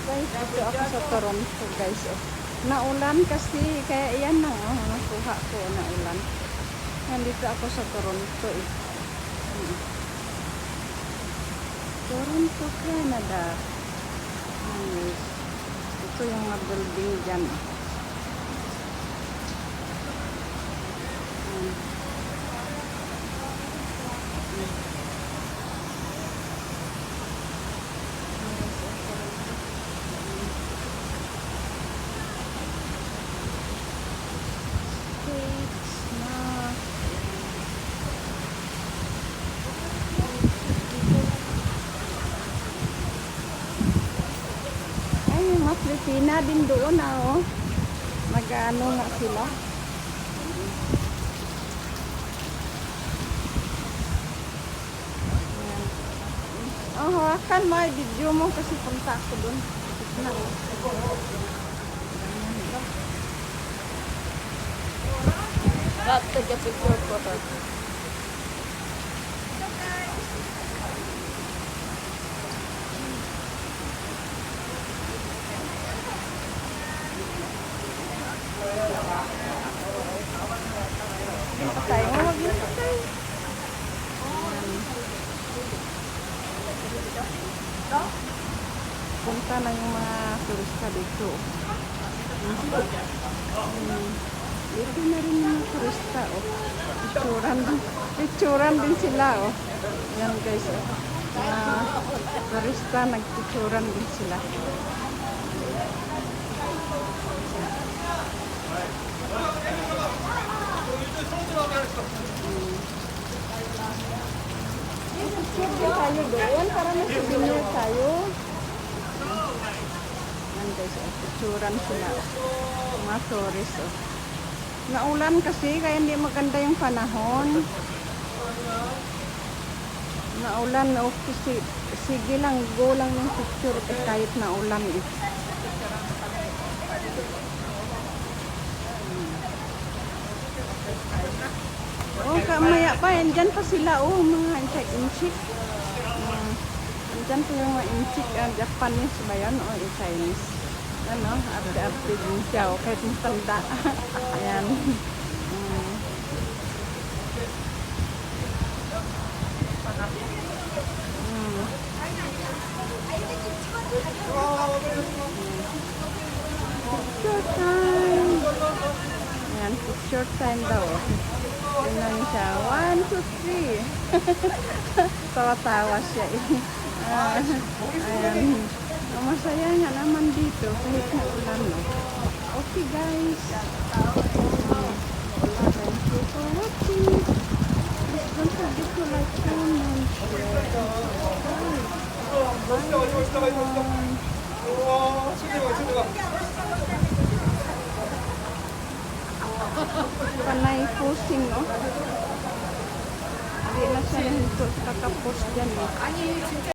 Guys, dito ako sa Toronto, guys. Oh. Naulan kasi, kaya yan na, oh, nakuha ko, naulan. Nandito ako sa Toronto, eh. Toronto, Canada. Anyways, ito yung mga building dyan. Mga Pilipina din doon oh. Mag-ano nga sila. Oh, hawakan mo, video mo kasi punta ako doon. Take a picture for her. Tayo mag-isa tayo. Punta na yung mga turista dito. Dito na rin yung mga turista. Picturan din sila. Yan guys. Mga turista nagpicturan din sila. Picture tayo doon para may souvenir tayo. Yan guys, picturan sila. Mga tourist. Naulan kasi kaya hindi maganda yung panahon. Naulan kasi sige lang, go lang yung picture kahit naulan eh. Oh, kamaya pa, andyan pa sila, mga inchik. Andyan pa yung mga inchik, Japanese ba yan, Chinese. Ano, arte-arte din siya, kahit matanda. Ayan. Picture time. Ayan, picture time daw. Tingnan siya. 1, 2, 3. Tawa-tawa siya eh. Ayan. Masaya nga naman dito kahit na ulan, no? Okay guys. Thank you for watching. Please don't forget to like, comment, share. Panay posting, no? Hindi na siya nito kakapost dyan, no?